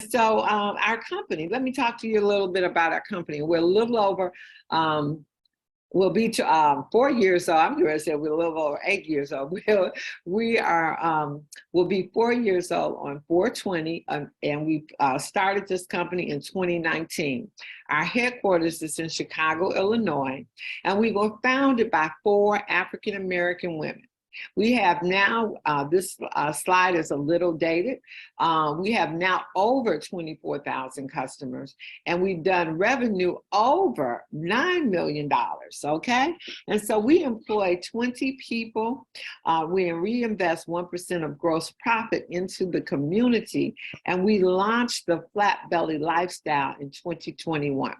So our company, let me talk to you a little bit about our company. We're a little over, we'll be 4 years old. I'm going to say we're a little over 8 years old. We are, we'll be 4 years old on 4/20, and we started this company in 2019. Our headquarters is in Chicago, Illinois, and we were founded by 4 African-American women. We have now, this slide is a little dated. We have now over 24,000 customers, and we've done revenue over $9 million, okay? And so we employ 20 people. We reinvest 1% of gross profit into the community, and we launched the Flat Belly Lifestyle in 2021.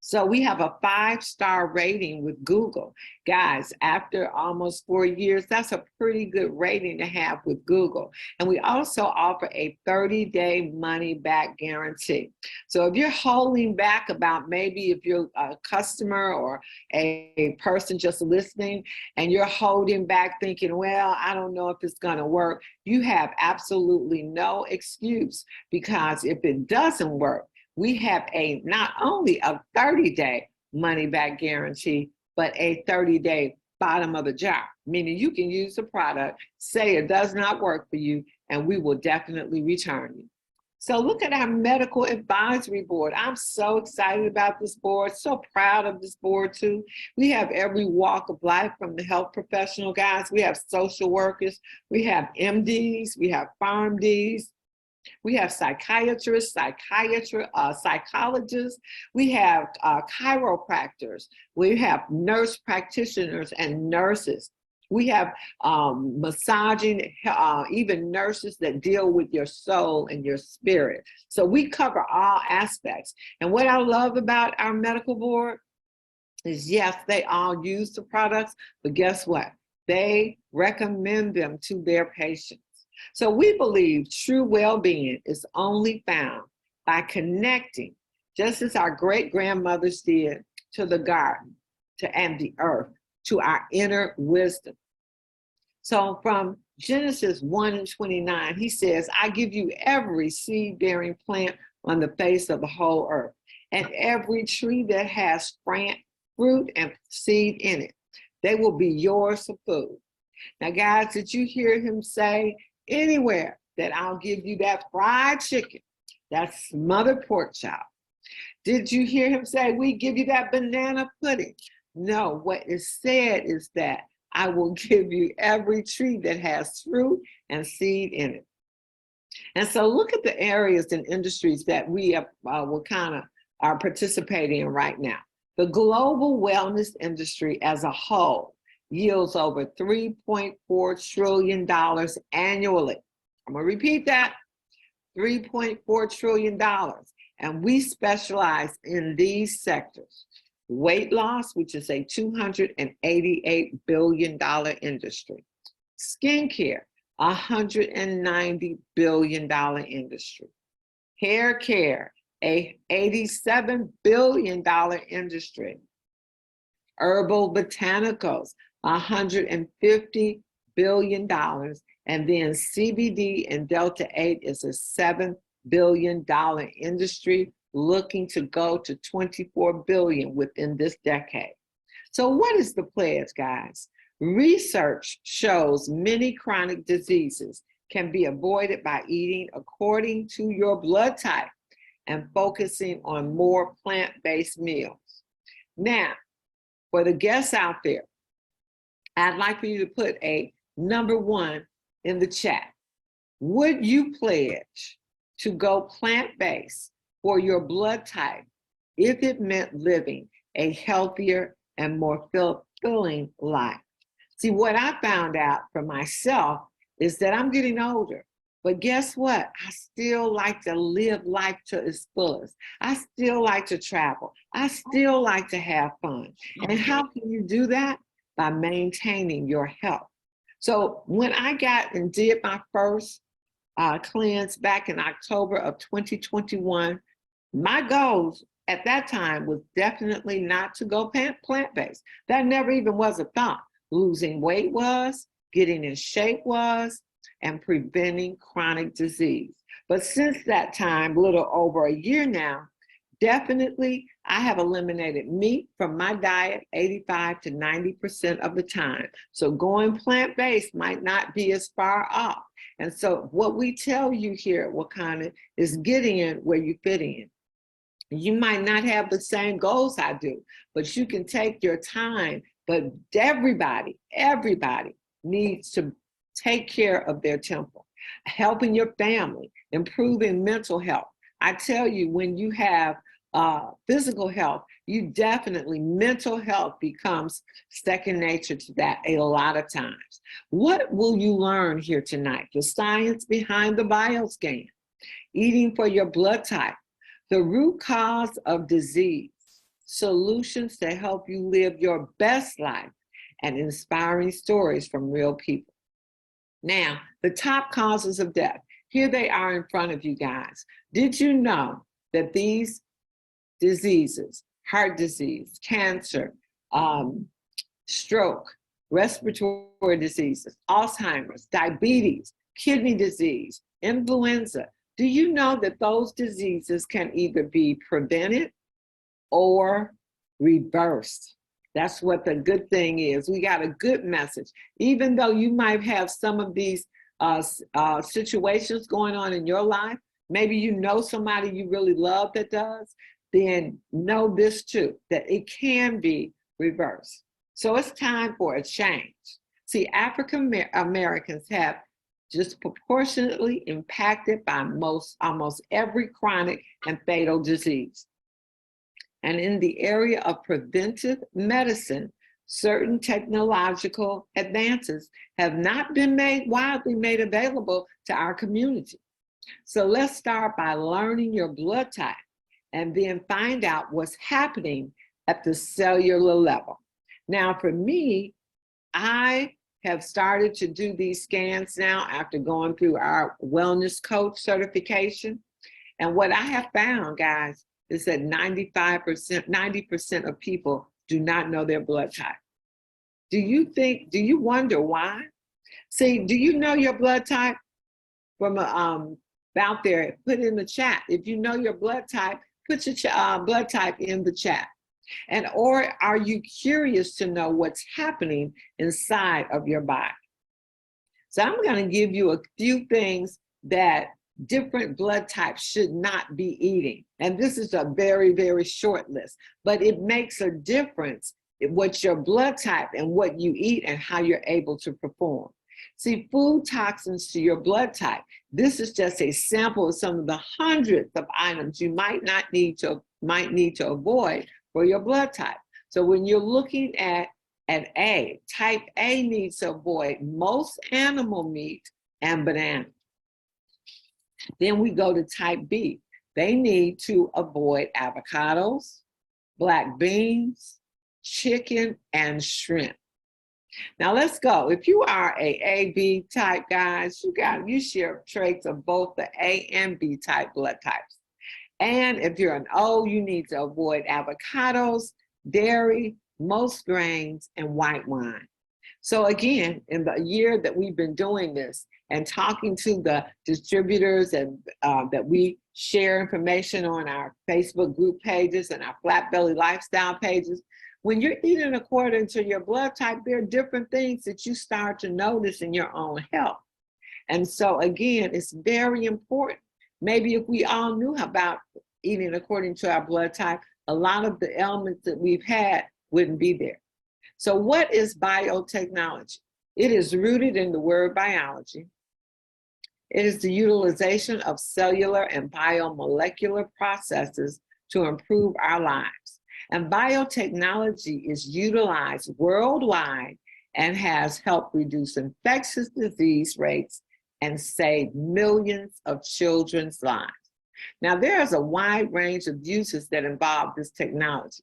So we have a 5-star rating with Google. Guys, after almost 4 years, that's a pretty good rating to have with Google. And we also offer a 30-day money-back guarantee. So if you're holding back about maybe if you're a customer or a person just listening and you're holding back thinking, well, I don't know if it's gonna work, you have absolutely no excuse, because if it doesn't work, we have not only a 30-day money-back guarantee, but a 30-day bottom of the jar, meaning you can use the product, say it does not work for you, and we will definitely return you. So look at our medical advisory board. I'm so excited about this board, so proud of this board too. We have every walk of life from the health professional guys. We have social workers, we have MDs, we have PharmDs, we have psychiatrists, psychologists, we have chiropractors, we have nurse practitioners and nurses. We have massaging, even nurses that deal with your soul and your spirit. So we cover all aspects. And what I love about our medical board is, yes, they all use the products, but guess what? They recommend them to their patients. So we believe true well-being is only found by connecting, just as our great-grandmothers did, to the garden, and the earth, to our inner wisdom. So from Genesis 1:29, he says, I give you every seed-bearing plant on the face of the whole earth, and every tree that has fruit and seed in it. They will be yours for food. Now, guys, did you hear him say, anywhere that I'll give you that fried chicken, that smothered pork chop? Did you hear him say, we give you that banana pudding? No, what is said is that I will give you every tree that has fruit and seed in it. And so look at the areas and industries that we are participating in right now. The global wellness industry as a whole yields over $3.4 trillion annually. I'm gonna repeat that, $3.4 trillion. And we specialize in these sectors. Weight loss, which is a $288 billion industry. Skincare, $190 billion industry. Hair care, a $87 billion industry. Herbal botanicals, $150 billion. And then CBD and Delta 8 is a $7 billion industry, looking to go to $24 billion within this decade. So what is the pledge, guys? Research shows many chronic diseases can be avoided by eating according to your blood type and focusing on more plant-based meals. Now, for the guests out there, I'd like for you to put a number 1 in the chat. Would you pledge to go plant-based for your blood type if it meant living a healthier and more fulfilling life? See, what I found out for myself is that I'm getting older, but guess what? I still like to live life to its fullest. I still like to travel. I still like to have fun. And how can you do that? By maintaining your health. So when I got and did my first cleanse back in October of 2021, my goals at that time was definitely not to go plant-based. That never even was a thought. Losing weight was, getting in shape was, and preventing chronic disease. But since that time, a little over a year now, definitely I have eliminated meat from my diet 85 to 90% of the time. So going plant-based might not be as far off. And so what we tell you here at Wakanda is get in where you fit in. You might not have the same goals I do, but you can take your time. But everybody needs to take care of their temple, helping your family, improving mental health. I tell you, when you have physical health, you definitely, mental health becomes second nature to that a lot of times. What will you learn here tonight? The science behind the bioscan, eating for your blood type, the root cause of disease, solutions to help you live your best life, and inspiring stories from real people. Now, the top causes of death. Here they are in front of you guys. Did you know that these diseases, heart disease, cancer, stroke, respiratory diseases, Alzheimer's, diabetes, kidney disease, influenza, do you know that those diseases can either be prevented or reversed? That's what the good thing is. We got a good message. Even though you might have some of these situations going on in your life, maybe you know somebody you really love that does, then know this too, that it can be reversed. So it's time for a change. See, African Americans have disproportionately impacted by almost every chronic and fatal disease. And in the area of preventive medicine, certain technological advances have not been widely made available to our community. So let's start by learning your blood type and then find out what's happening at the cellular level. Now, for me, I have started to do these scans now after going through our wellness coach certification. And what I have found, guys, is that 90% of people do not know their blood type. Do you wonder why? See, do you know your blood type? From out there, put in the chat. If you know your blood type, put your blood type in the chat. And or are you curious to know what's happening inside of your body? So I'm going to give you a few things that different blood types should not be eating. And this is a very, very short list, but it makes a difference in what your blood type and what you eat and how you're able to perform. See, food toxins to your blood type. This is just a sample of some of the hundreds of items you might need to avoid for your blood type. So when you're looking at A, type A needs to avoid most animal meat and banana. Then we go to type B. They need to avoid avocados, black beans, chicken, and shrimp. Now let's go. If you are a B type, guys, you share traits of both the A and B type blood types. And if you're an O, you need to avoid avocados, dairy, most grains, and white wine. So again, in the year that we've been doing this and talking to the distributors and that we share information on our Facebook group pages and our Flat Belly Lifestyle pages, when you're eating according to your blood type, there are different things that you start to notice in your own health. And so again, it's very important. Maybe if we all knew about eating according to our blood type, a lot of the ailments that we've had wouldn't be there. So what is biotechnology? It is rooted in the word biology. It is the utilization of cellular and biomolecular processes to improve our lives. And biotechnology is utilized worldwide and has helped reduce infectious disease rates and save millions of children's lives. Now, there's a wide range of uses that involve this technology.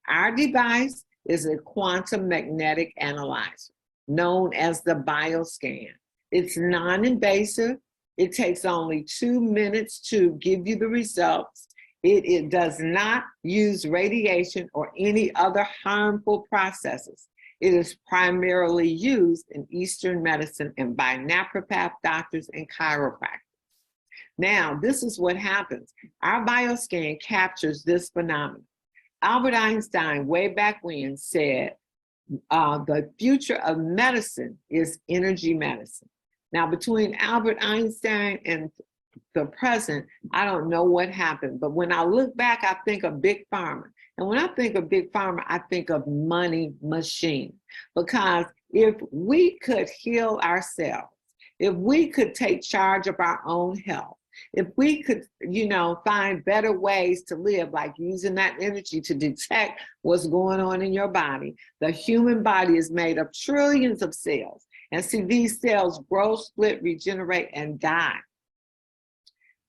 Our device is a quantum magnetic analyzer known as the BioScan. It's non-invasive. It takes only 2 minutes to give you the results. It does not use radiation or any other harmful processes. It is primarily used in Eastern medicine and by naturopath doctors and chiropractors. Now, this is what happens. Our bioscan captures this phenomenon. Albert Einstein, way back when, said, the future of medicine is energy medicine. Now, between Albert Einstein and the present, I don't know what happened. But when I look back, I think of Big Pharma. And when I think of Big Pharma, I think of money machine. Because if we could heal ourselves, if we could take charge of our own health, if we could, find better ways to live, like using that energy to detect what's going on in your body. The human body is made of trillions of cells. And see, these cells grow, split, regenerate, and die.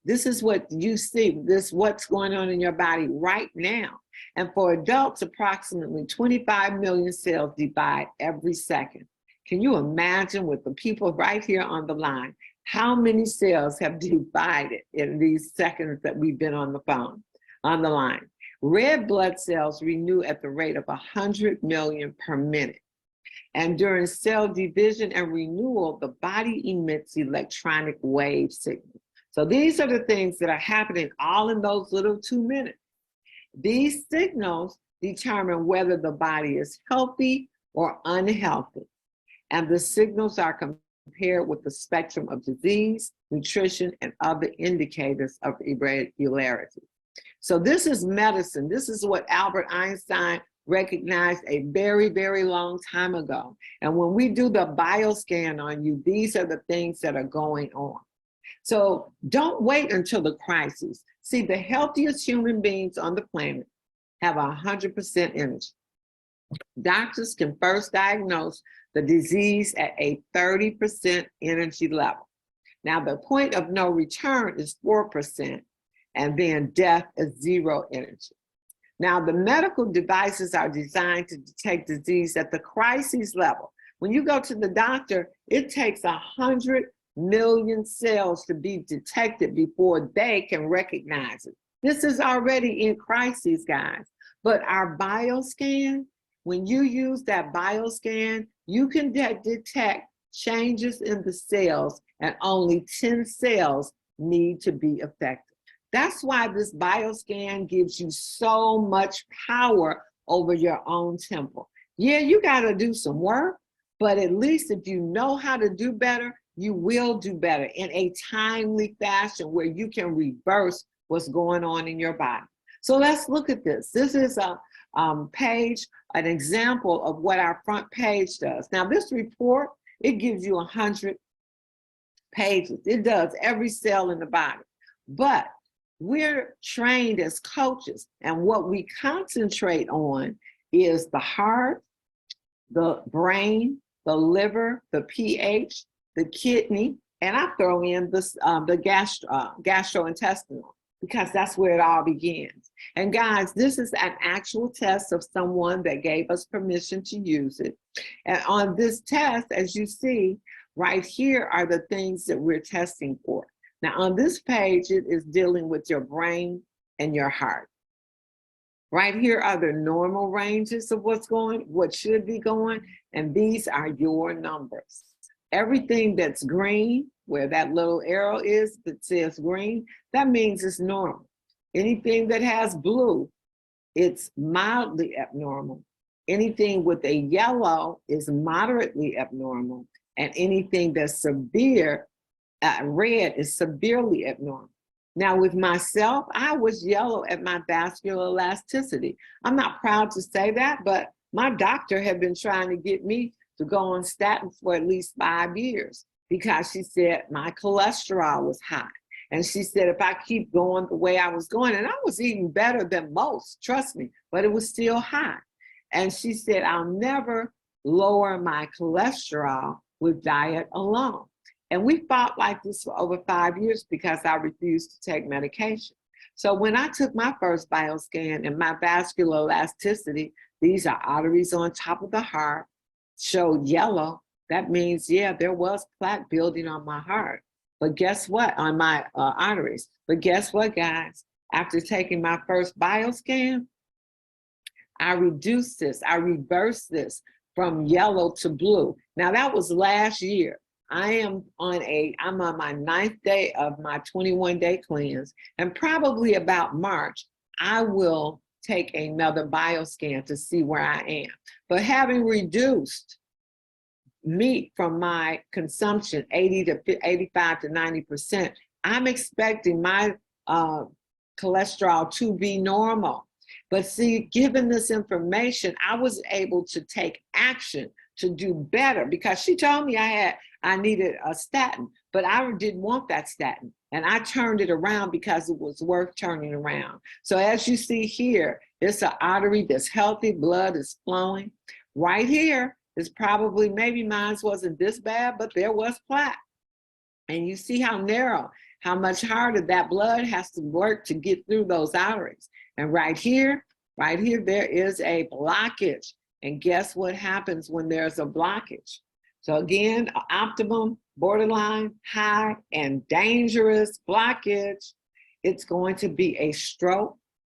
This is what you see, what's going on in your body right now. And for adults, approximately 25 million cells divide every second. Can you imagine, with the people right here on the line, how many cells have divided in these seconds that we've been on the line? Red blood cells renew at the rate of 100 million per minute. And during cell division and renewal, the body emits electronic wave signals. So these are the things that are happening all in those little 2 minutes. These signals determine whether the body is healthy or unhealthy. And the signals are compared with the spectrum of disease, nutrition, and other indicators of irregularity. So this is medicine. This is what Albert Einstein recognized a very, very long time ago. And when we do the bioscan on you, these are the things that are going on. So don't wait until the crisis. See, the healthiest human beings on the planet have 100% energy. Doctors can first diagnose the disease at a 30% energy level. Now, the point of no return is 4%, and then death is 0 energy. Now, the medical devices are designed to detect disease at the crisis level. When you go to the doctor, it takes 100 million cells to be detected before they can recognize it. This is already in crisis, guys. But our bioscan, when you use that bioscan, you can detect changes in the cells, and only 10 cells need to be affected. That's why this bioscan gives you so much power over your own temple. Yeah, you got to do some work, but at least if you know how to do better, you will do better in a timely fashion where you can reverse what's going on in your body. So let's look at this. This is a page, an example of what our front page does. Now, this report, it gives you 100 pages. It does every cell in the body. But we're trained as coaches, and what we concentrate on is the heart, the brain, the liver, the pH, the kidney, and I throw in this, the gastrointestinal, because that's where it all begins. And guys, this is an actual test of someone that gave us permission to use it. And on this test, as you see, right here are the things that we're testing for. Now on this page, it is dealing with your brain and your heart. Right here are the normal ranges of what should be going, and these are your numbers. Everything that's green, where that little arrow is that says green, that means it's normal. Anything that has blue, it's mildly abnormal. Anything with a yellow is moderately abnormal. And anything that's severe, red, is severely abnormal. Now with myself, I was yellow at my vascular elasticity. I'm not proud to say that, but my doctor had been trying to get me to go on statins for at least 5 years because she said my cholesterol was high. And she said if I keep going the way I was going, and I was eating better than most, trust me, but it was still high. And she said, I'll never lower my cholesterol with diet alone. And we fought like this for over 5 years because I refused to take medication. So when I took my first bioscan and my vascular elasticity, these are arteries on top of the heart, showed yellow. That means, yeah, there was plaque building on my heart. But guess what? On my arteries. But guess what, guys? After taking my first bioscan, I reduced this. I reversed this from yellow to blue. Now, that was last year. I'm on my 9th day of my 21-day cleanse, and probably about March, I will take another bioscan to see where I am. But having reduced meat from my consumption 85 to 90%, I'm expecting my cholesterol to be normal. But see, given this information, I was able to take action to do better, because she told me I needed a statin, but I didn't want that statin. And I turned it around because it was worth turning around. So as you see here, it's an artery that's healthy, blood is flowing. Right here is probably, maybe mine wasn't this bad, but there was plaque. And you see how narrow, how much harder that blood has to work to get through those arteries. And right here, there is a blockage. And guess what happens when there's a blockage? So again, optimum, borderline, high, and dangerous blockage, it's going to be a stroke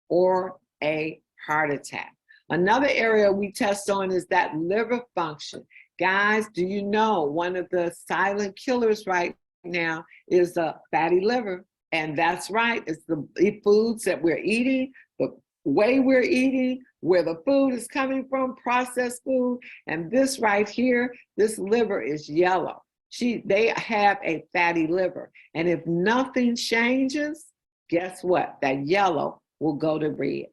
or a heart attack. Another area we test on is that liver function. Guys, do you know one of the silent killers right now is a fatty liver? And that's right, it's the foods that we're eating, the way we're eating, where the food is coming from, processed food. And this right here, this liver is yellow. They have a fatty liver. And if nothing changes, guess what? That yellow will go to red.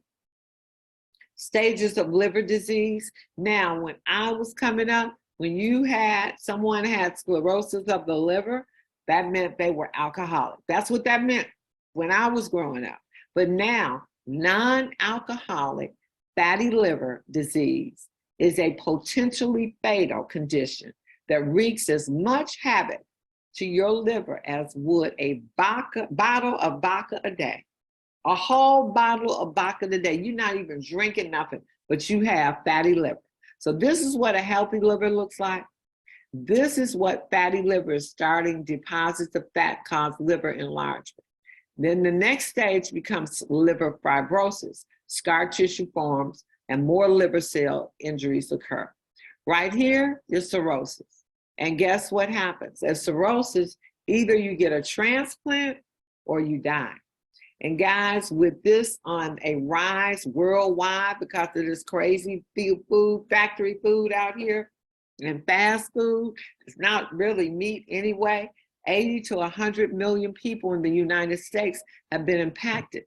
Stages of liver disease. Now, when I was coming up, when someone had sclerosis of the liver, that meant they were alcoholic. That's what that meant when I was growing up. But now, non-alcoholic fatty liver disease is a potentially fatal condition that wreaks as much havoc to your liver as would a bottle of vodka a day. A whole bottle of vodka a day. You're not even drinking nothing, but you have fatty liver. So this is what a healthy liver looks like. This is what fatty liver is starting. Deposits of fat cause liver enlargement. Then the next stage becomes liver fibrosis. Scar tissue forms and more liver cell injuries occur. Right here is cirrhosis. And guess what happens? At cirrhosis, either you get a transplant or you die. And guys, with this on a rise worldwide because of this crazy food, factory food out here, and fast food, it's not really meat anyway. 80 to 100 million people in the United States have been impacted.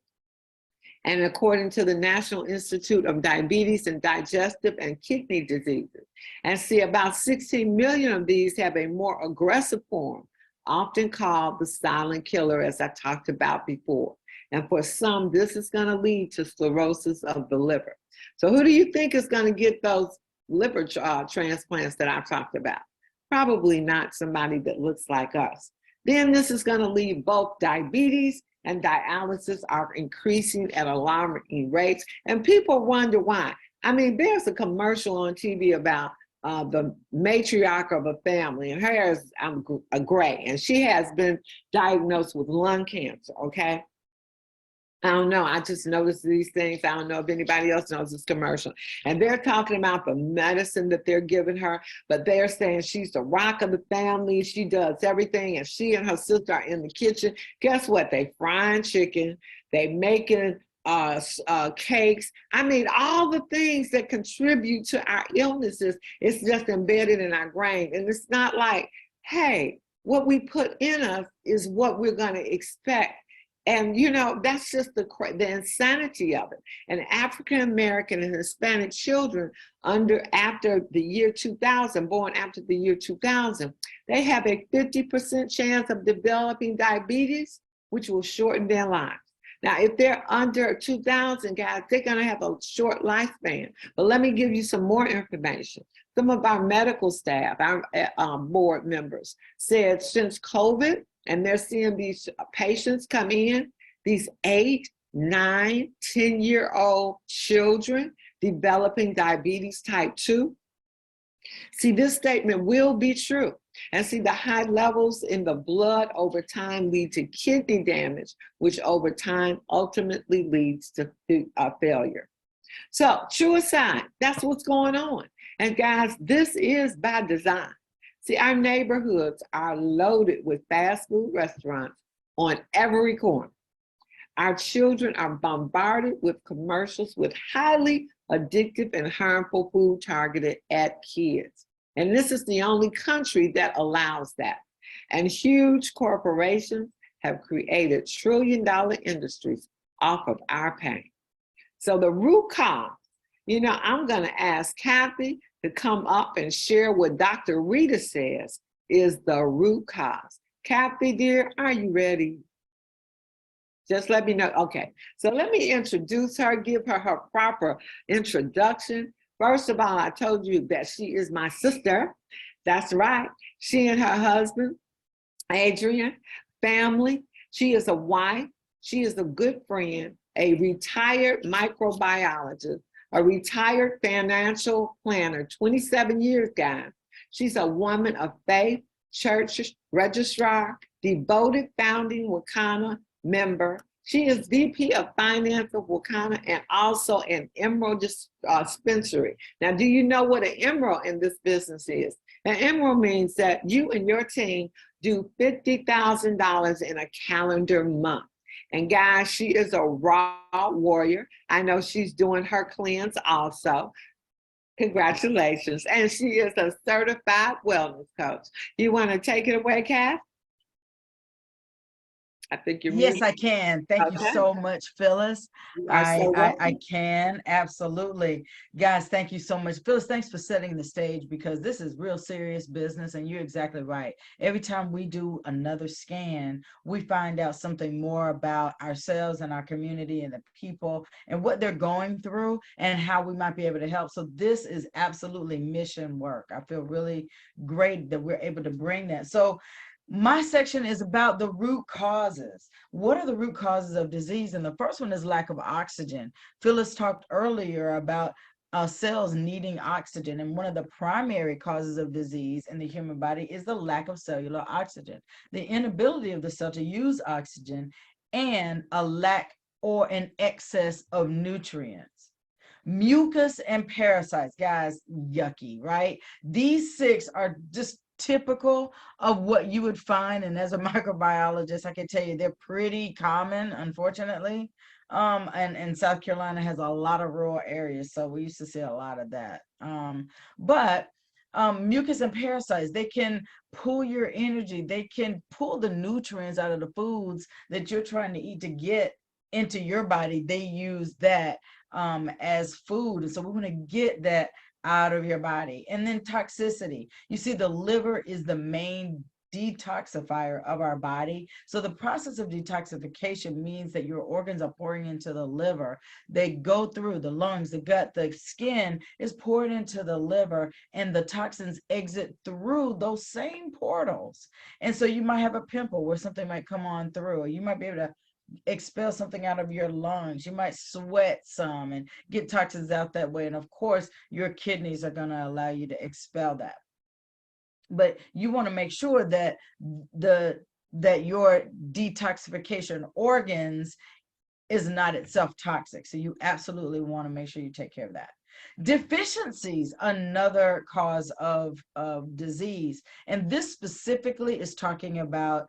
And according to the National Institute of Diabetes and Digestive and Kidney Diseases, and see about 16 million of these have a more aggressive form, often called the silent killer, as I talked about before. And for some, this is going to lead to cirrhosis of the liver. So who do you think is going to get those liver transplants that I talked about? Probably not somebody that looks like us. Then this is going to lead both diabetes and dialysis are increasing at alarming rates. And people wonder why. I mean, there's a commercial on TV about the matriarch of a family, and her hair is gray, and she has been diagnosed with lung cancer, okay? I don't know, I just noticed these things. I don't know if anybody else knows this commercial. And they're talking about the medicine that they're giving her, but they're saying she's the rock of the family. She does everything, and she and her sister are in the kitchen. Guess what? They frying chicken, they making cakes. I mean, all the things that contribute to our illnesses, it's just embedded in our brain. And it's not like, hey, what we put in us is what we're going to expect. And, you know, that's just the insanity of it. And African-American and Hispanic children after the year 2000, born after the year 2000, they have a 50% chance of developing diabetes, which will shorten their lives. Now, if they're under 2000, guys, they're going to have a short lifespan. But let me give you some more information. Some of our medical staff, our board members, said since COVID, and they're seeing these patients come in, these 8, 9, 10-year-old children developing diabetes type 2. See, this statement will be true. And see, the high levels in the blood over time lead to kidney damage, which over time ultimately leads to failure. So, true aside, that's what's going on. And guys, this is by design. See, our neighborhoods are loaded with fast food restaurants on every corner. Our children are bombarded with commercials with highly addictive and harmful food targeted at kids. And this is the only country that allows that. And huge corporations have created trillion-dollar industries off of our pain. So the root cause, I'm going to ask Kathy to come up and share what Dr. Rita says is the root cause. Kathy, dear, are you ready? Just let me know. Okay, so let me introduce her, give her her proper introduction. First of all, I told you that she is my sister. That's right. She and her husband, Adrian, family. She is a wife. She is a good friend, a retired microbiologist, a retired financial planner, 27 years, guys. She's a woman of faith, church registrar, devoted founding Wakana member. She is VP of Finance of Wakana and also an Emerald dispensary. Now, do you know what an Emerald in this business is? An Emerald means that you and your team do $50,000 in a calendar month. And guys, she is a raw warrior. I know she's doing her cleanse also. Congratulations. And she is a certified wellness coach. You want to take it away, Kath? I think you're Yes, I can. Thank you so much, Phyllis. I can, absolutely. Guys, thank you so much. Phyllis, thanks for setting the stage because this is real serious business and you're exactly right. Every time we do another scan, we find out something more about ourselves and our community and the people and what they're going through and how we might be able to help. So this is absolutely mission work. I feel really great that we're able to bring that. So my section is about the root causes. What are the root causes of disease? And the first one is lack of oxygen. Phyllis talked earlier about cells needing oxygen. And one of the primary causes of disease in the human body is the lack of cellular oxygen, the inability of the cell to use oxygen, and a lack or an excess of nutrients. Mucus and parasites, guys, yucky, right? These 6 are just typical of what you would find, and as a microbiologist I can tell you they're pretty common, unfortunately. And South Carolina has a lot of rural areas, so we used to see a lot of that. But mucus and parasites, they can pull your energy, they can pull the nutrients out of the foods that you're trying to eat to get into your body. They use that as food, and so we want to get that out of your body. And then toxicity. You see, the liver is the main detoxifier of our body. So the process of detoxification means that your organs are pouring into the liver. They go through the lungs, the gut, the skin is poured into the liver, and the toxins exit through those same portals. And so you might have a pimple where something might come on through, or you might be able to expel something out of your lungs. You might sweat some and get toxins out that way. And of course, your kidneys are going to allow you to expel that. But you want to make sure that your detoxification organs is not itself toxic. So you absolutely want to make sure you take care of that. Deficiencies, another cause of disease. And this specifically is talking about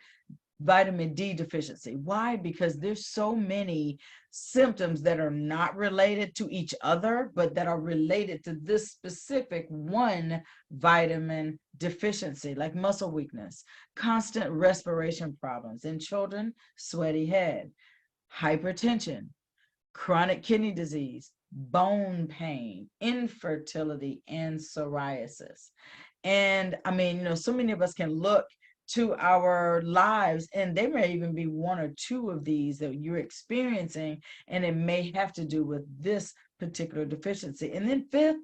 vitamin D deficiency. Why? Because there's so many symptoms that are not related to each other, but that are related to this specific one vitamin deficiency, like muscle weakness, constant respiration problems in children, sweaty head, hypertension, chronic kidney disease, bone pain, infertility, and psoriasis. And I mean, so many of us can look to our lives and there may even be 1 or 2 of these that you're experiencing, and it may have to do with this particular deficiency. And then 5th,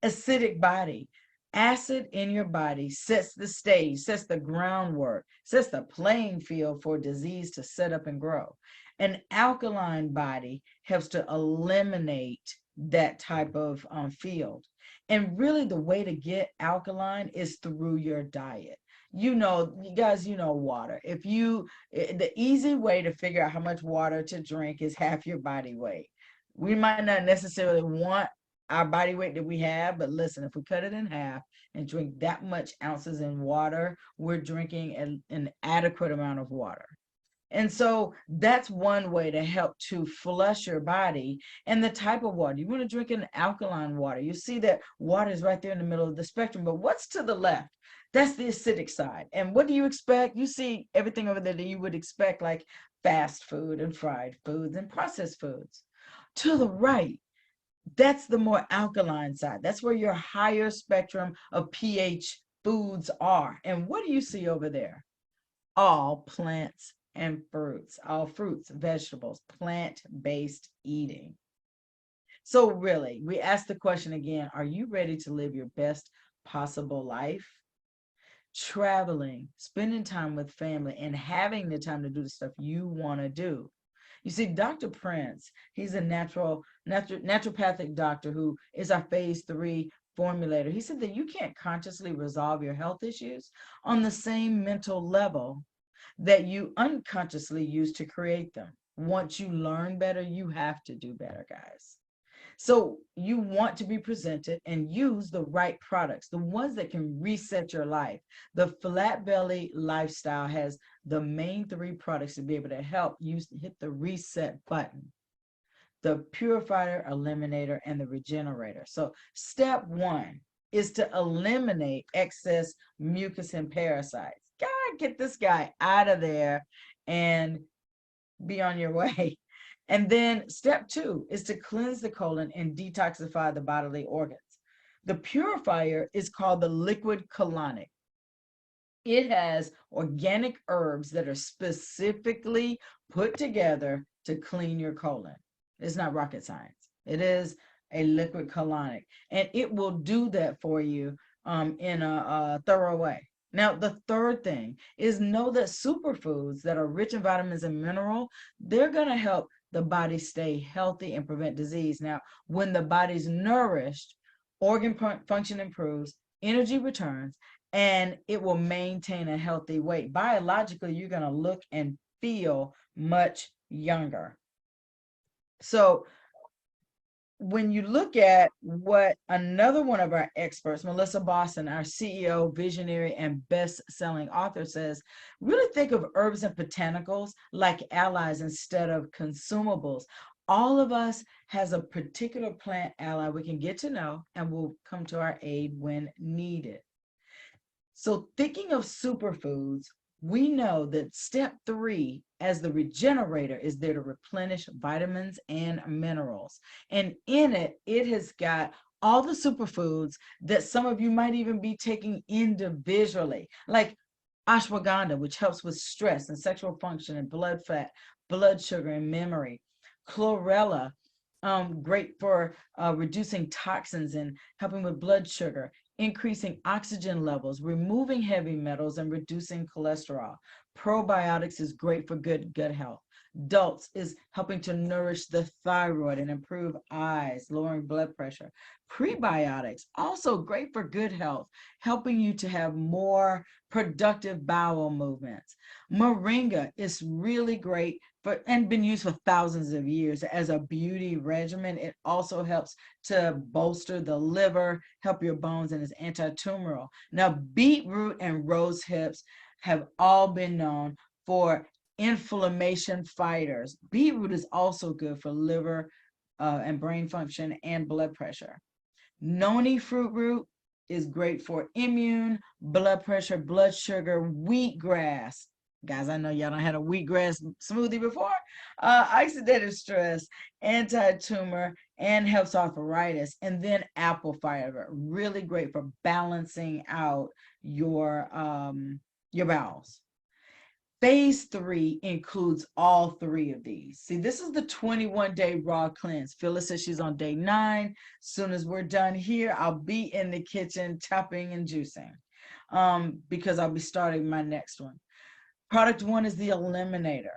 acidic body. Acid in your body sets the stage, sets the groundwork, sets the playing field for disease to set up and grow. An alkaline body helps to eliminate that type of field. And really the way to get alkaline is through your diet. You guys, water. The easy way to figure out how much water to drink is half your body weight. We might not necessarily want our body weight that we have. But listen, if we cut it in half and drink that much ounces in water, we're drinking an adequate amount of water. And so that's one way to help to flush your body. And the type of water, you want to drink an alkaline water. You see that water is right there in the middle of the spectrum, but what's to the left? That's the acidic side. And what do you expect? You see everything over there that you would expect, like fast food and fried foods and processed foods. To the right, that's the more alkaline side. That's where your higher spectrum of pH foods are. And what do you see over there? All plants and fruits, all fruits, vegetables, plant-based eating. So really, we ask the question again, are you ready to live your best possible life? Traveling, spending time with family, and having the time to do the stuff you want to do. You see, Dr. Prince, he's a naturopathic doctor who is our phase 3 formulator. He said that you can't consciously resolve your health issues on the same mental level that you unconsciously use to create them. Once you learn better, you have to do better, guys. So you want to be presented and use the right products, the ones that can reset your life. The Flat Belly Lifestyle has the main 3 products to be able to help you hit the reset button: the Purifier, Eliminator, and the Regenerator. So step 1 is to eliminate excess mucus and parasites. God, get this guy out of there and be on your way. And then step 2 is to cleanse the colon and detoxify the bodily organs. The Purifier is called the Liquid Colonic. It has organic herbs that are specifically put together to clean your colon. It's not rocket science. It is a liquid colonic, and it will do that for you in a thorough way. Now, the third thing is know that superfoods that are rich in vitamins and mineral, they're going to help the body stay healthy and prevent disease. Now, when the body's nourished, organ function improves, energy returns, and it will maintain a healthy weight. Biologically, you're going to look and feel much younger. So when you look at what another one of our experts, Melissa Boston, our CEO, visionary, and best-selling author, says, really think of herbs and botanicals like allies instead of consumables. All of us has a particular plant ally we can get to know and will come to our aid when needed. So thinking of superfoods, we know that step 3 as the regenerator is there to replenish vitamins and minerals. And in it, it has got all the superfoods that some of you might even be taking individually, like ashwagandha, which helps with stress and sexual function and blood fat, blood sugar and memory. Chlorella, great for reducing toxins and helping with blood sugar, increasing oxygen levels, removing heavy metals, and reducing cholesterol. Probiotics is great for good gut health. Dulse is helping to nourish the thyroid and improve eyes, lowering blood pressure. Prebiotics, also great for good health, helping you to have more productive bowel movements. Moringa is really great for, and been used for thousands of years as a beauty regimen. It also helps to bolster the liver, help your bones, and is anti-tumoral. Now, beetroot and rose hips have all been known for inflammation fighters. Beetroot is also good for liver and brain function and blood pressure. Noni fruit root is great for immune, blood pressure, blood sugar. Wheatgrass, guys, I know y'all done had a wheatgrass smoothie before. Oxidative stress, anti-tumor, and helps arthritis. And then apple fiber, really great for balancing out your bowels. Phase 3 includes all 3 of these. See, this is the 21-day raw cleanse. Phyllis says she's on day 9. Soon as we're done here, I'll be in the kitchen chopping and juicing because I'll be starting my next one. Product 1 is the Eliminator.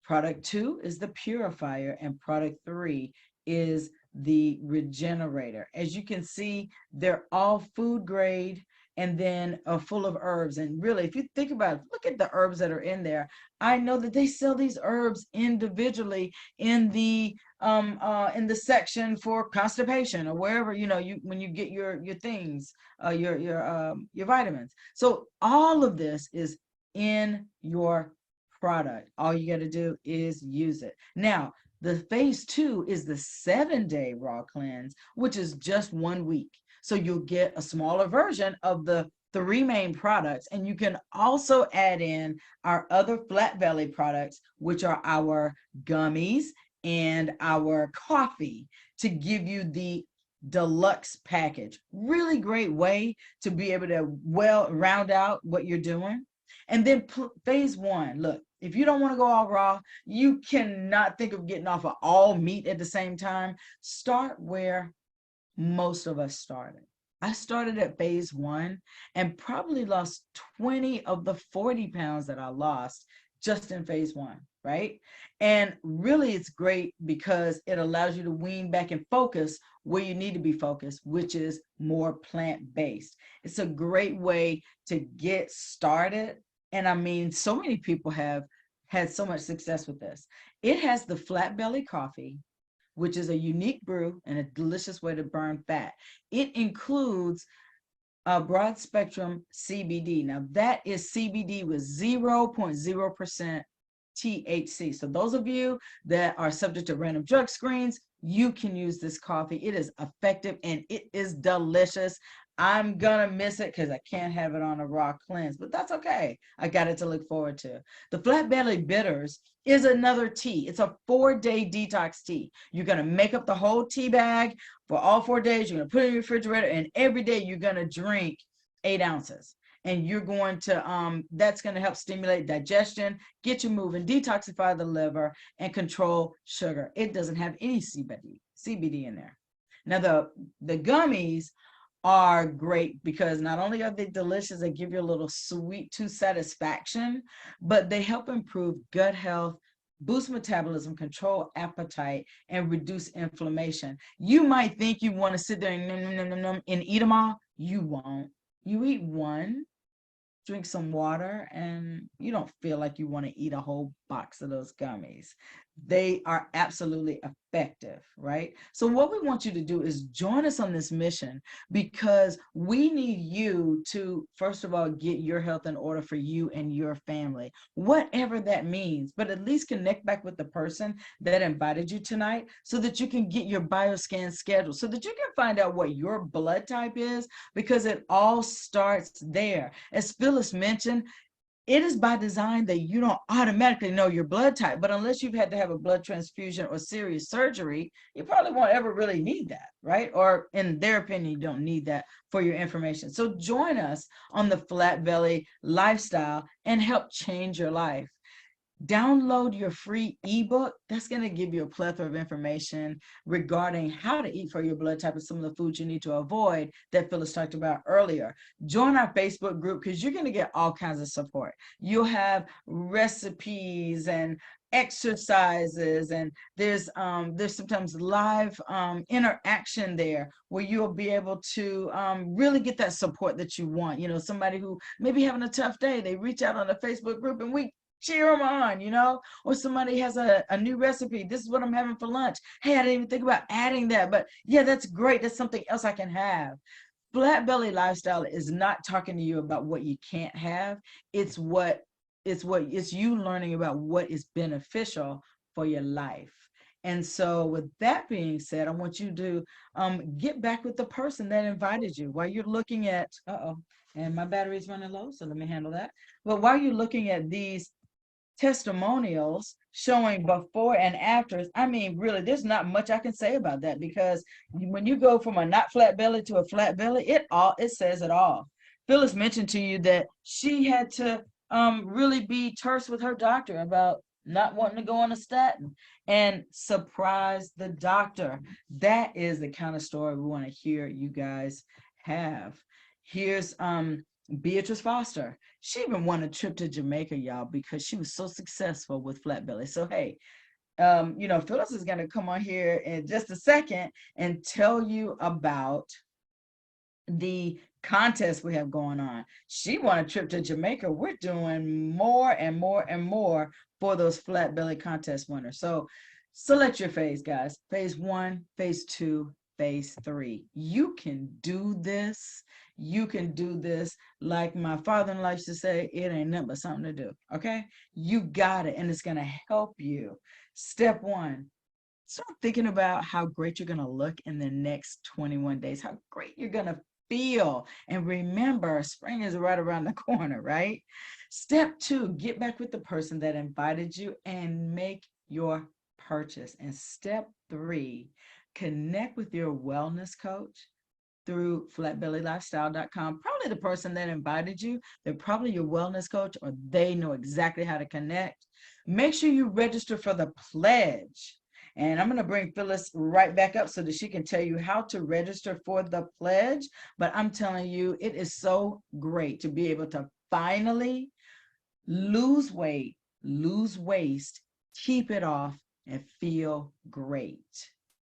Product 2 is the Purifier. And product 3 is the Regenerator. As you can see, they're all food grade and then full of herbs. And really, if you think about it, look at the herbs that are in there. I know that they sell these herbs individually in the in the section for constipation or wherever, you know, when you get your things, your vitamins. So all of this is in your product. All you got to do is use it. Now, the phase 2 is the 7-day raw cleanse, which is just 1 week. So you'll get a smaller version of the 3 main products, and you can also add in our other flat belly products, which are our gummies and our coffee, to give you the deluxe package. Really great way to be able to round out what you're doing. And then phase 1, look, if you don't want to go all raw, you cannot think of getting off of all meat at the same time. Start where most of us started. I started at phase 1 and probably lost 20 of the 40 pounds that I lost just in phase 1, right? And really it's great because it allows you to wean back and focus where you need to be focused, which is more plant-based. It's a great way to get started. And I mean, so many people have had so much success with this. It has the flat belly coffee, which is a unique brew and a delicious way to burn fat. It includes a broad spectrum CBD. Now that is CBD with 0.0% THC. So those of you that are subject to random drug screens, you can use this coffee. It is effective and it is delicious. I'm gonna miss it because I can't have it on a raw cleanse, but that's okay. I got it to look forward to. The Flat Belly Bitters is another tea. It's a 4-day detox tea. You're gonna make up the whole tea bag for all 4 days. You're gonna put it in your refrigerator, and every day you're gonna drink 8 ounces. And you're going to, that's gonna help stimulate digestion, get you moving, detoxify the liver, and control sugar. It doesn't have any CBD in there. Now the gummies are great because not only are they delicious, they give you a little sweet tooth satisfaction, but they help improve gut health, boost metabolism, control appetite, and reduce inflammation. You might think you want to sit there and eat them all. You won't. You eat one, drink some water, and you don't feel like you want to eat a whole box of those gummies. They are absolutely effective, right? So what we want you to do is join us on this mission, because we need you to, first of all, get your health in order for you and your family, whatever that means, but at least connect back with the person that invited you tonight so that you can get your bioscan scheduled, so that you can find out what your blood type is, because it all starts there. As Phyllis mentioned, it is by design that you don't automatically know your blood type, but unless you've had to have a blood transfusion or serious surgery, you probably won't ever really need that, right? Or in their opinion, you don't need that for your information. So join us on the Flat Belly lifestyle and help change your life. Download your free ebook. That's going to give you a plethora of information regarding how to eat for your blood type and some of the foods you need to avoid that Phyllis talked about earlier. Join our Facebook group because you're going to get all kinds of support. You'll have recipes and exercises, and there's sometimes live interaction there where you'll be able to really get that support that you want. You know, somebody who may be having a tough day, they reach out on the Facebook group and we cheer them on, you know, or somebody has a new recipe. This is what I'm having for lunch. Hey, I didn't even think about adding that, but yeah, that's great. That's something else I can have. Flat Belly Lifestyle is not talking to you about what you can't have. It's you learning about what is beneficial for your life. And so with that being said, I want you to get back with the person that invited you while you're looking at, and my battery's running low, so let me handle that. But while you're looking at these testimonials showing before and afters, I mean, really, there's not much I can say about that, because when you go from a not flat belly to a flat belly, it says it all. Phyllis mentioned to you that she had to really be terse with her doctor about not wanting to go on a statin and surprise the doctor. That is the kind of story we want to hear you guys have. Here's Beatrice Foster. She even won a trip to Jamaica, y'all, because she was so successful with flat belly. So hey, you know, Phyllis is going to come on here in just a second and tell you about the contest we have going on. She won a trip to Jamaica. We're doing more and more and more for those flat belly contest winners. So Select your phase, guys. Phase 1, phase 2, phase 3. You can do this. You can do this. Like my father-in-law used to say, it ain't nothing but something to do. Okay? You got it, and it's going to help you. Step 1, start thinking about how great you're going to look in the next 21 days, how great you're going to feel. And remember, spring is right around the corner, right? Step 2, get back with the person that invited you and make your purchase. And step 3, connect with your wellness coach through flatbellylifestyle.com. Probably the person that invited you, they're probably your wellness coach, or they know exactly how to connect. Make sure you register for the pledge. And I'm going to bring Phyllis right back up so that she can tell you how to register for the pledge. But I'm telling you, it is so great to be able to finally lose weight, lose waste, keep it off, and feel great.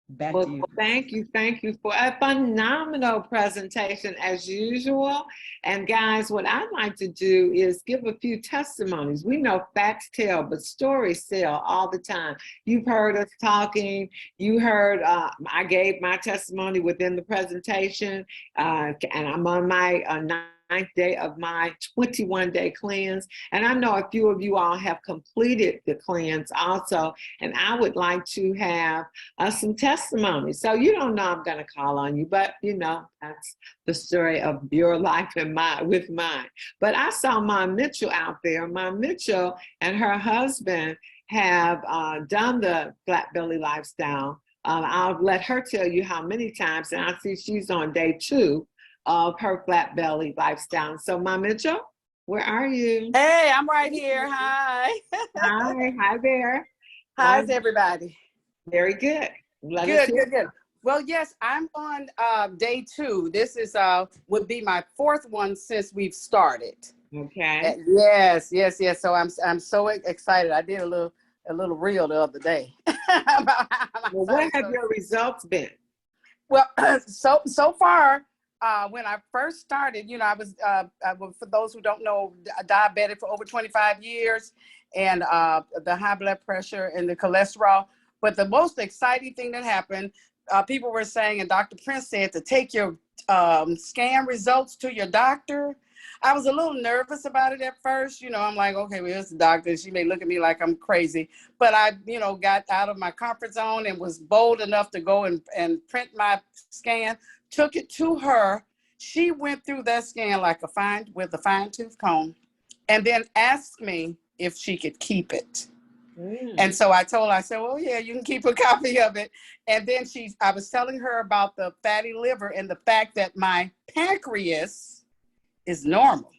Back to you. Well, thank you. Thank you for a phenomenal presentation as usual. And guys, what I'd like to do is give a few testimonies. We know facts tell, but stories tell all the time. You've heard us talking. You heard I gave my testimony within the presentation, and I'm on my 9th day of my 21-day cleanse. And I know a few of you all have completed the cleanse also. And I would like to have some testimonies. So you don't know I'm going to call on you, but you know, that's the story of your life and with mine. But I saw Ma Mitchell out there. Ma Mitchell and her husband have done the Flat Belly Lifestyle. I'll let her tell you how many times, and I see she's on day 2 of her Flat Belly Lifestyle. So, Ma Mitchell, where are you? Hey, I'm right here. Hi. Hi there. How's everybody? Very good. Good. Well, yes, I'm on day 2. This is would be my 4th one since we've started. Okay. Yes. So I'm so excited. I did a little reel the other day. Well, what have your results been? Well, so far. When I first started, you know, I was, for those who don't know, diabetic for over 25 years, and the high blood pressure and the cholesterol. But the most exciting thing that happened, people were saying, and Dr. Prince said, to take your scan results to your doctor. I was a little nervous about it at first. You know, I'm like, okay, well, it's the doctor. She may look at me like I'm crazy. But I, you know, got out of my comfort zone and was bold enough to go and print my scan. Took it to her. She went through that scan like with a fine-tooth comb, and then asked me if she could keep it. And so I told her, I said, well, yeah, you can keep a copy of it. And then I was telling her about the fatty liver and the fact that my pancreas is normal.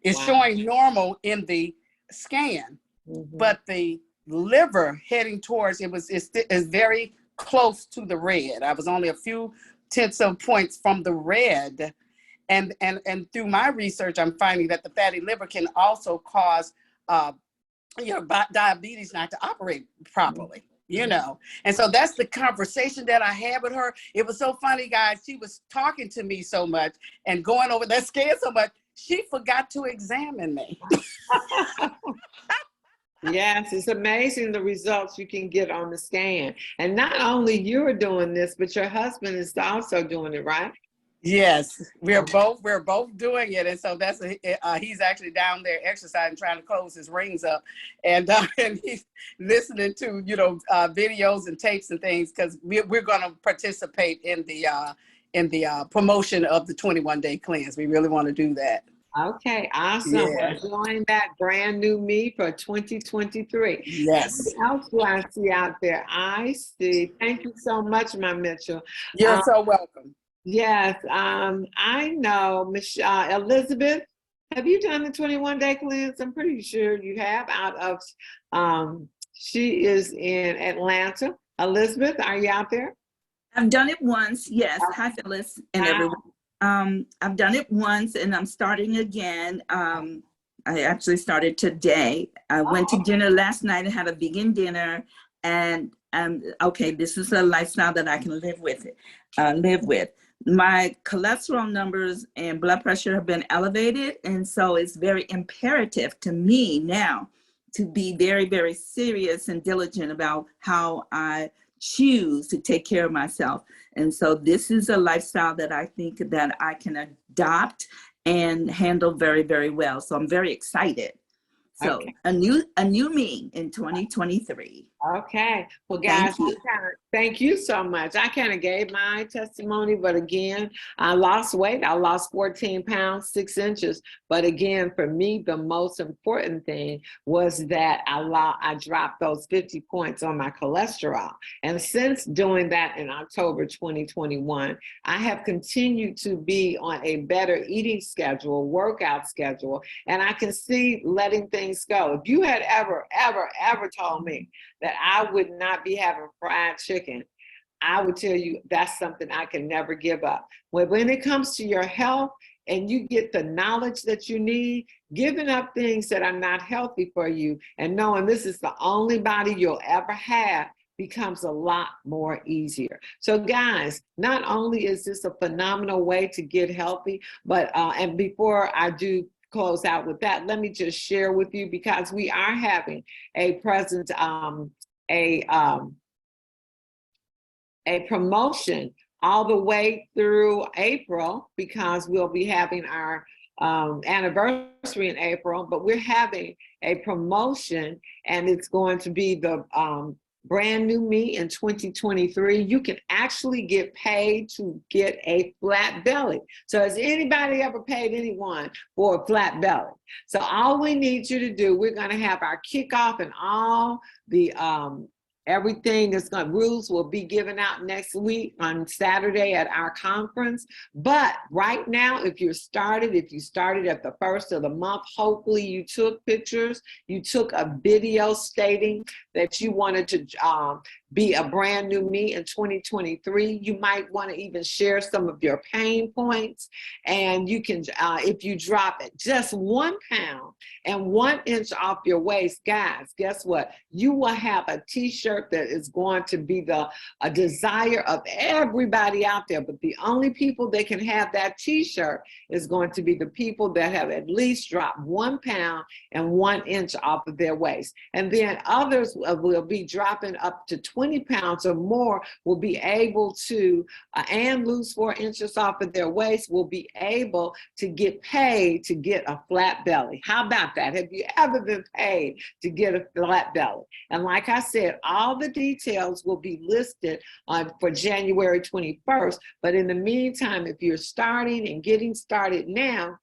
It's showing normal in the scan, but the liver heading towards is very close to the red. I was only a few tenths of points from the red, and through my research, I'm finding that the fatty liver can also cause diabetes not to operate properly. You know, and so that's the conversation that I had with her. It was so funny, guys. She was talking to me so much and going over that scan so much, she forgot to examine me. Yes, it's amazing the results you can get on the scan. And not only you're doing this, but your husband is also doing it, right? Yes, we're both doing it, and so that's he's actually down there exercising, trying to close his rings up, and he's listening to videos and tapes and things, because we're going to participate in the promotion of the 21-day cleanse. We really want to do that. Okay, awesome. Yeah. Join that brand new me for 2023. Yes. What else do I see out there? I see. Thank you so much, Ma Mitchell. You're so welcome. Yes, I know, Michelle, Elizabeth, have you done the 21-day cleanse? I'm pretty sure you have. She is in Atlanta. Elizabeth, are you out there? I've done it once, yes. Hi, Phyllis and everyone. I've done it once, and I'm starting again. I actually started today. I went to dinner last night and had a vegan dinner, and okay, this is a lifestyle that I can live with. My cholesterol numbers and blood pressure have been elevated, and so it's very imperative to me now to be very, very serious and diligent about how I choose to take care of myself. And so this is a lifestyle that I think that I can adopt and handle very, very well. So I'm very excited. So Okay. a new me in 2023. Okay. Well, guys, Thank you. thank you so much. I kind of gave my testimony, but again, I lost weight. I lost 14 pounds, 6 inches. But again, for me, the most important thing was that I dropped those 50 points on my cholesterol. And since doing that in October 2021, I have continued to be on a better eating schedule, workout schedule, and I can see letting things go. If you had ever told me that I would not be having fried chicken, I would tell you that's something I can never give up. When it comes to your health and you get the knowledge that you need, giving up things that are not healthy for you and knowing this is the only body you'll ever have becomes a lot more easier. So guys, not only is this a phenomenal way to get healthy, but and before I do close out with that, let me just share with you, because we are having a promotion all the way through April, because we'll be having our anniversary in April, but we're having a promotion, and it's going to be the brand new me in 2023. You can actually get paid to get a flat belly. So has anybody ever paid anyone for a flat belly? So all we need you to do, we're going to have our kickoff, and all the everything is going, rules will be given out next week on Saturday at our conference. But right now, if you started at the first of the month, hopefully you took pictures, you took a video stating that you wanted to be a brand new me in 2023. You might want to even share some of your pain points, and you can, if you drop it just 1 pound and 1 inch off your waist, guys, guess what? You will have a t-shirt that is going to be a desire of everybody out there. But the only people that can have that t-shirt is going to be the people that have at least dropped 1 pound and 1 inch off of their waist. And then others will be dropping up to 20 pounds or more, will be able to, and lose 4 inches off of their waist, will be able to get paid to get a flat belly. How about that? Have you ever been paid to get a flat belly? And like I said, all the details will be listed for January 21st. But in the meantime, if you're starting and getting started now,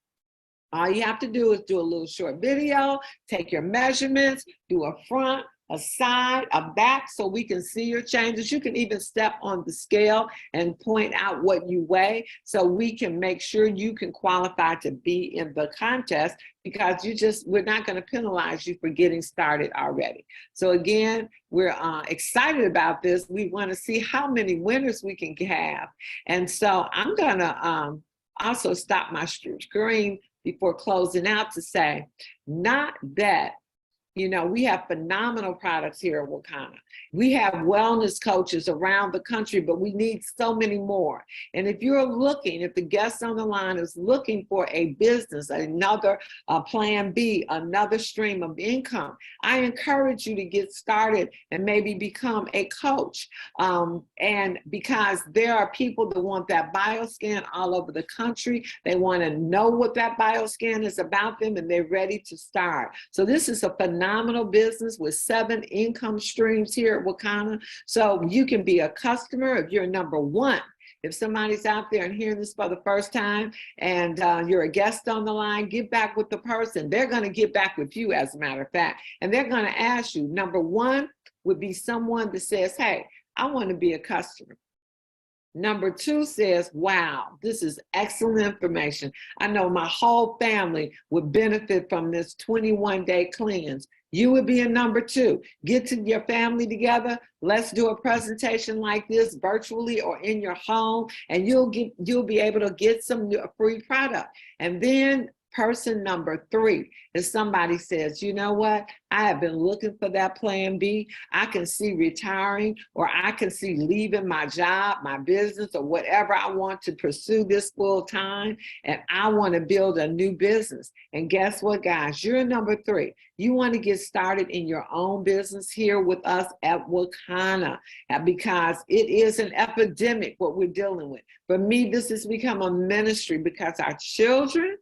all you have to do is do a little short video, take your measurements, do a front, a side, a back, so we can see your changes. You can even step on the scale and point out what you weigh, so we can make sure you can qualify to be in the contest, because we're not going to penalize you for getting started already. So again, we're excited about this. We want to see how many winners we can have. And so I'm going to also stop my screen before closing out to say, not that, you know, we have phenomenal products here at Wakana. We have wellness coaches around the country, but we need so many more. And if you're looking, if the guest on the line is looking for a business, another plan B, another stream of income, I encourage you to get started and maybe become a coach. And because there are people that want that bioscan all over the country, they want to know what that bioscan is about them, and they're ready to start. So this is a phenomenal business with 7 income streams here at Wakana. So you can be a customer if you're number 1. If somebody's out there and hearing this for the first time, and you're a guest on the line, get back with the person. They're going to get back with you, as a matter of fact, and they're going to ask you. Number 1 would be someone that says, hey, I want to be a customer. Number 2 says, wow, this is excellent information. I know my whole family would benefit from this 21-day cleanse. You would be a number 2. Get to your family together. Let's do a presentation like this virtually or in your home, and you'll be able to get some free product. And then Person number 3 is somebody says, you know what? I have been looking for that plan B. I can see retiring, or I can see leaving my job, my business, or whatever I want to pursue this full time. And I want to build a new business. And guess what, guys? You're number 3. You want to get started in your own business here with us at Wakana, because it is an epidemic what we're dealing with. For me, this has become a ministry because our children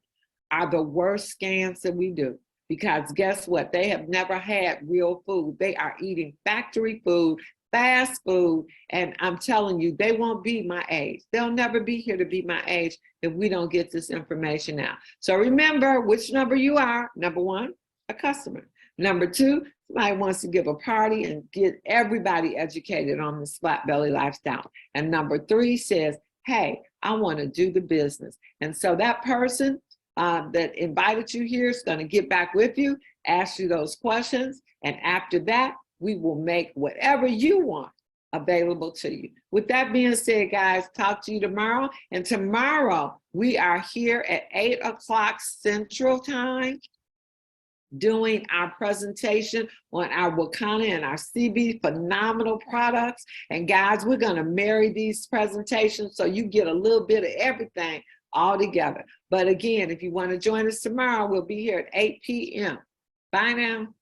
are the worst scams that we do. Because guess what? They have never had real food. They are eating factory food, fast food, and I'm telling you, they won't be my age. They'll never be here to be my age if we don't get this information out. So remember which number you are. Number 1, a customer. Number 2, somebody wants to give a party and get everybody educated on the Splat Belly lifestyle. And number 3 says, hey, I want to do the business. And so that person that invited you here is going to get back with you, ask you those questions, and after that, we will make whatever you want available to you. With that being said, guys, talk to you tomorrow. And tomorrow, we are here at 8 o'clock Central Time doing our presentation on our Wakana and our CB phenomenal products. And guys, we're going to marry these presentations so you get a little bit of everything all together. But again, if you want to join us tomorrow, we'll be here at 8 p.m. Bye now.